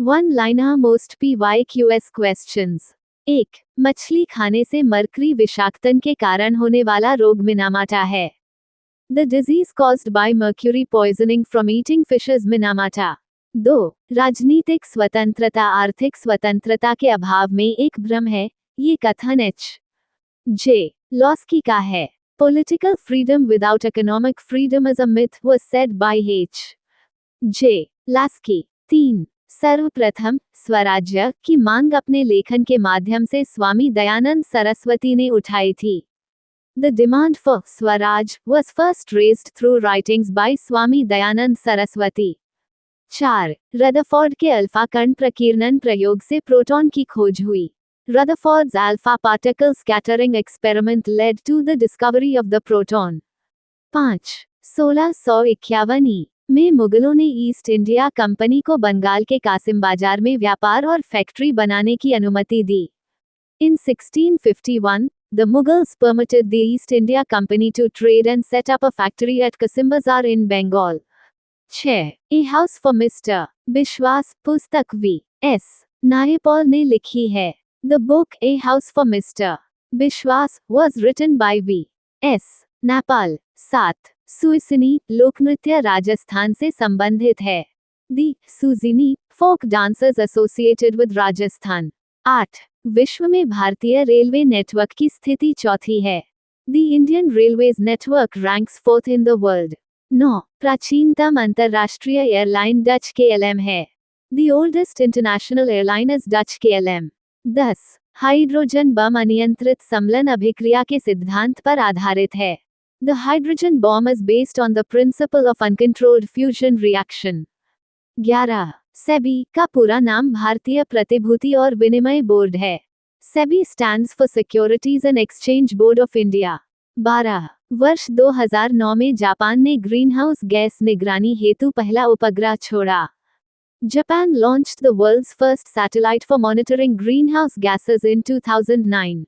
One liner most PYQS questions. 1. मछली खाने से मर्करी विषाक्तन के कारण होने वाला रोग मिनामाटा है। The disease caused by mercury poisoning from eating fish is Minamata. 2. राजनीतिक स्वतंत्रता आर्थिक स्वतंत्रता के अभाव में एक भ्रम है, ये कथन J. लॉस्की का है। Political freedom without economic freedom is a myth was said by J. Laski. 3. सर्वप्रथम स्वराज्य की मांग अपने लेखन के माध्यम से स्वामी दयानंद सरस्वती ने उठाई थी। The demand for Swaraj was first raised through writings by Swami Dayanand Saraswati. 4. Rutherford के अल्फा कण प्रकीर्णन प्रयोग से प्रोटॉन की खोज हुई। Rutherford's alpha particle scattering experiment led to the discovery of the proton। 5. 1651 में मुगलों ने ईस्ट इंडिया कंपनी को बंगाल के कासिम बाजार में व्यापार और फैक्ट्री बनाने की अनुमति दी। In 1651, the Mughals permitted the East India Company to trade and set up a factory at Kasim Bazar in Bengal। 6. A House for Mr. बिश्वास पुस्तक V.S. नायपॉल ने लिखी है। The book A House for Mr. Biswas was written by V.S. Naipaul. 7. सुइसिनी लोकनृत्य राजस्थान से संबंधित है। The Suizini folk dancers associated with Rajasthan. 8. विश्व में भारतीय रेलवे नेटवर्क की स्थिति चौथी है। The Indian Railways network ranks 4th in the world। 9. प्राचीनतम अंतर्राष्ट्रीय एयरलाइन डच KLM है। The oldest international airline is Dutch KLM। 10. Hydrogen bomb अनियंत्रित समलन अभिक्रिया के सिद्धांत पर आधारित है। The hydrogen bomb is based on the principle of uncontrolled fusion reaction। 11. SEBI का पूरा नाम भारतीय प्रतिभूति और विनिमय बोर्ड है। SEBI stands for Securities and Exchange Board of India। 12. वर्ष 2009 में जापान ने ग्रीनहाउस गैस निगरानी हेतु पहला उपग्रह छोड़ा। Japan launched the world's first satellite for monitoring greenhouse gases in 2009।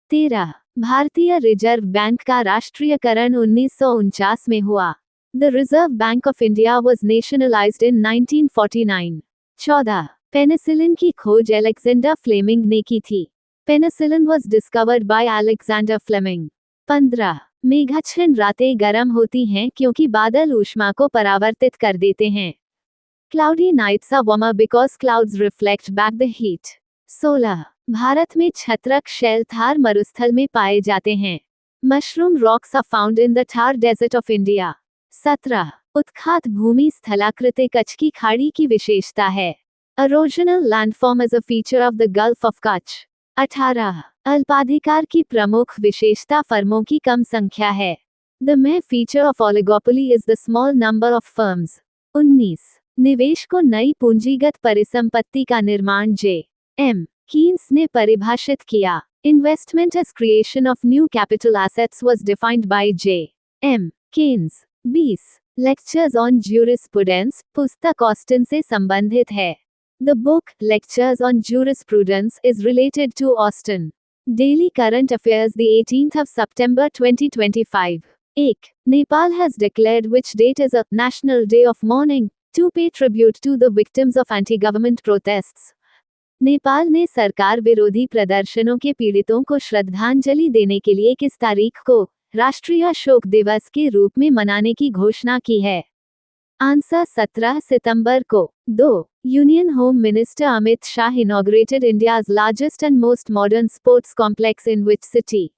13. भारतीय रिजर्व बैंक का राष्ट्रीयकरण 1949 में हुआ। The Reserve Bank of India was nationalized in 1949। 14. Penicillin की खोज अलेक्जेंडर फ्लेमिंग ने की थी। Penicillin was discovered by Alexander Fleming। 15. मेघाच्छन्न रातें गर्म होती हैं क्योंकि बादल ऊष्मा को परावर्तित कर देते हैं। Cloudy nights are warmer because clouds reflect back the heat। 16. Bharat में छत्रक शैल थार मरुस्थल में पाए जाते हैं। Mushroom rocks are found in the Thar desert of India. 17. उत्खात भूमि स्थलाकृति कच्छ की खाड़ी की विशेषता है। Erosional landform is a feature of the Gulf of Kutch। 18. अल्पाधिकार की प्रमुख विशेषता फर्मों की कम संख्या है। The main feature of oligopoly is the small number of firms। 19. निवेश को नई पूंजीगत परिसंपत्ति का निर्माण J.M. कीन्स ने परिभाषित किया। Investment as creation of new capital assets was defined by J.M. Keynes। 20. Lectures on Jurisprudence पुस्तक ऑस्टिन से संबंधित है। The book Lectures on Jurisprudence is related to Austin। Daily Current Affairs, the 18th of September 2025। 1. Nepal has declared which date is a national day of mourning to pay tribute to the victims of anti-government protests। Nepal ने सरकार विरोधी प्रदर्शनों के पीड़ितों को श्रद्धांजलि देने के लिए किस तारीख को राष्ट्रीय शोक दिवस के रूप में मनाने की घोषणा की है। आंसर 17 सितंबर को। 2. Union home minister Amit Shah inaugurated India's largest and most modern sports complex in which city.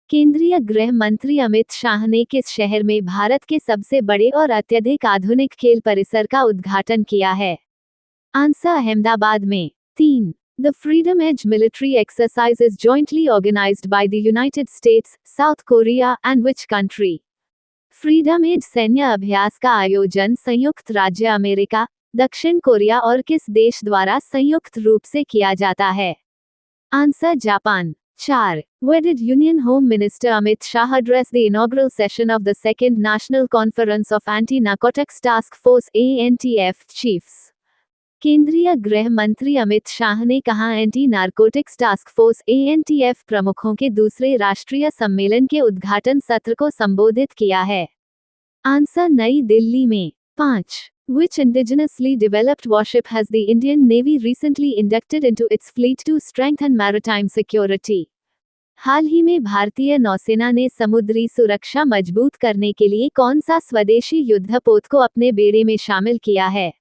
केंद्रीय गृह मंत्री अमित शाह ने किस शहर में भारत के सबसे बड़े और अत्यधिक आधुनिक खेल परिसर का उद्घाटन किया है। आंसर अहमदाबाद में। 3. The Freedom Edge military exercise is jointly organized by the United States, South Korea and which country? Freedom Edge सैन्य अभ्यास का आयोजन संयुक्त राज्य अमेरिका, दक्षिण कोरिया और किस देश द्वारा संयुक्त रूप से किया जाता है। Answer Japan. 4. Where did Union Home Minister Amit Shah address the inaugural session of the Second National Conference of Anti-Narcotics Task Force ANTF Chiefs? केंद्रीय गृह मंत्री अमित शाह ने कहा anti narcotics task force ANTF प्रमुखों के दूसरे राष्ट्रीय सम्मेलन के उद्घाटन सत्र को संबोधित किया है। आंसर नई दिल्ली में। 5. Which indigenously developed warship has the Indian Navy recently inducted into its fleet to strengthen maritime security? हाल ही में भारतीय नौसेना ने समुद्री सुरक्षा मजबूत करने के लिए कौन सा स्वदेशी युद्धपोत को अपने बेड़े में शामिल किया है?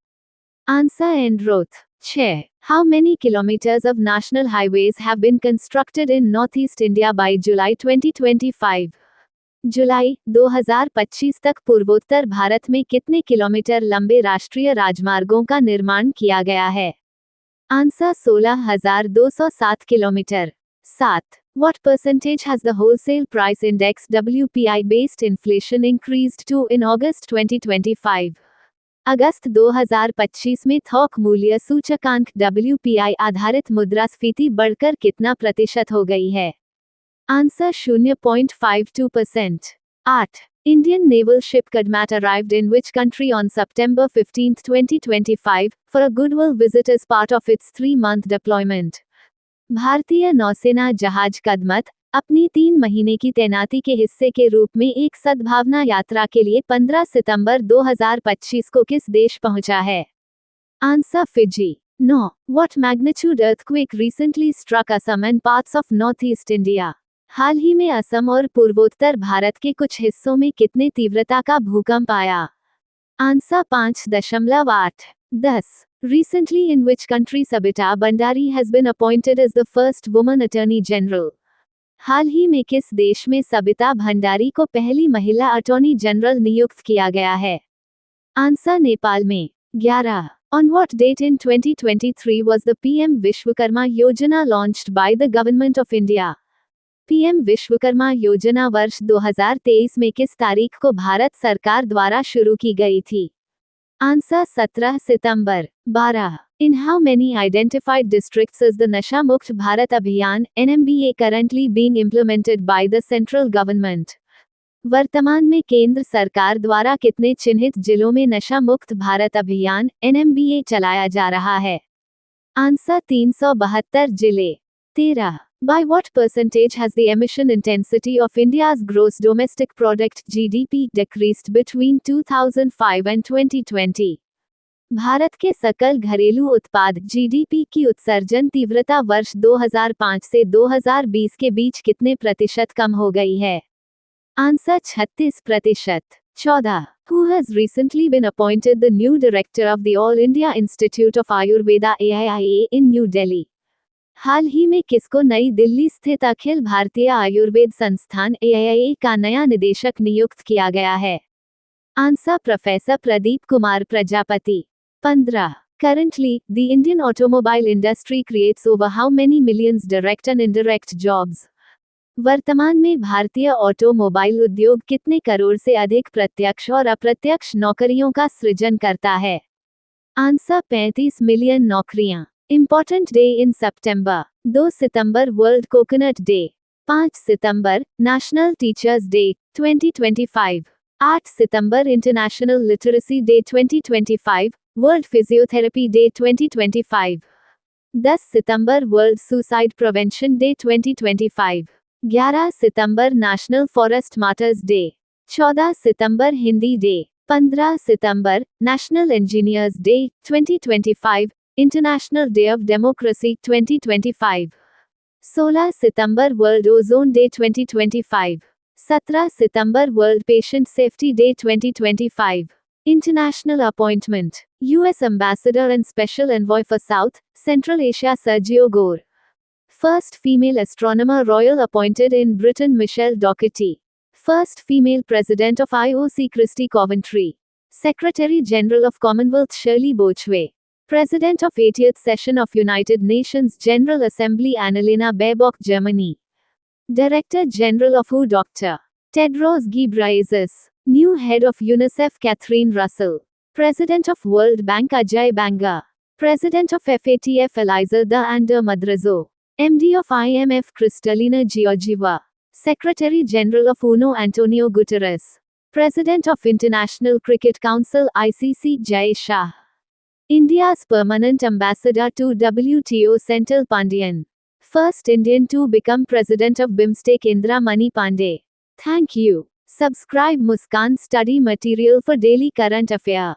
Answer Androth. 6. How many kilometers of national highways have been constructed in Northeast India by July 2025? जुलाई 2025 तक पूर्वोत्तर भारत में कितने किलोमीटर लंबे राष्ट्रीय राजमार्गों का निर्माण किया गया है? Answer 16,207 kilometre. 7. What percentage has the wholesale price index WPI based inflation increased to in August 2025? अगस्त 2025 में थोक मूल्य सूचकांक WPI आधारित मुद्रास्फीति बढ़कर कितना प्रतिशत हो गई है? Answer 0.52%। 8. Indian naval ship Kadmat arrived in which country on September 15, 2025, for a goodwill visit as part of its 3-month deployment? भारतीय नौसेना जहाज कदमत अपनी 3 महीने की तैनाती के हिस्से के रूप में एक सद्भावना यात्रा के लिए 15 सितंबर 2025 को किस देश पहुंचा है? Answer Fiji. 9. What magnitude earthquake recently struck Assam and parts of northeast India? हाल ही में असम और पूर्वोत्तर भारत के कुछ हिस्सों में कितने तीव्रता का भूकंप आया? Answer 5.8। 10. Recently in which country Sabita Bhandari has been appointed as the first woman attorney general? हाल ही में किस देश में सबिता भंडारी को पहली महिला अटॉर्नी जनरल नियुक्त किया गया है? आंसर नेपाल में। 11. On what date in 2023 was the PM Vishwakarma Yojana launched by the Government of India? PM Vishwakarma योजना वर्ष 2023 में किस तारीख को भारत सरकार द्वारा शुरू की गई थी? Answer 17 September. 12. In how many identified districts is the नशा मुक्त भारत अभियान NMBA currently being implemented by the central government? वर्तमान में केंद्र सरकार द्वारा कितने चिन्हित जिलों में नशा मुक्त भारत अभियान NMBA चलाया जा रहा है? आंसर 372 जिले। 13. By what percentage has the emission intensity of India's gross domestic product GDP decreased between 2005 and 2020? Bharat के सकल घरेलू उत्पाद GDP की उत्सर्जन तीव्रता वर्ष 2005 से 2020 के बीच कितने प्रतिशत कम हो गई है? Answer 36%। 14. Who has recently been appointed the new director of the All India Institute of Ayurveda AIIA in New Delhi? हाल ही में किसको नई दिल्ली स्थित अखिल भारतीय आयुर्वेद संस्थान AIIA का नया निदेशक नियुक्त किया गया है? Answer professor Pradeep Kumar Prajapati. 15. Currently, the Indian automobile industry creates over how many millions direct and indirect jobs? वर्तमान में भारतीय ऑटोमोबाइल उद्योग कितने करोड़ से अधिक प्रत्यक्ष और अप्रत्यक्ष नौकरियों का सृजन करता है? आंसर 35 मिलियन नौकरियां। Important day in September. 2 September world coconut day. 5 September national teachers day 2025। 8 September international literacy day 2025, world physiotherapy day 2025। 10 September world suicide prevention day 2025। 11 September national forest martyrs day. 14 September Hindi day. 15 September national engineers day 2025, international day of democracy 2025। 16 September world ozone day 2025। 17 September world patient safety day 2025। International appointment US ambassador and special envoy for south central Asia Sergio Gor. First female astronomer royal appointed in Britain Michelle Dougherty. First female president of IOC Kirsty Coventry. Secretary general of Commonwealth Shirley Botchwey. President of 80th Session of United Nations General Assembly Annalena Baerbock, Germany. Director General of WHO Dr. Tedros Ghebreyesus. New Head of UNICEF Catherine Russell. President of World Bank Ajay Banga. President of FATF Eliezer de Ander Madrazo. MD of IMF Kristalina Georgieva. Secretary General of UNO Antonio Guterres. President of International Cricket Council ICC Jay Shah. India's permanent ambassador to WTO Senthil Pandian. First Indian to become president of BIMSTEC Indra Mani Pandey. Thank you. Subscribe Muskan Study Material for daily current affair.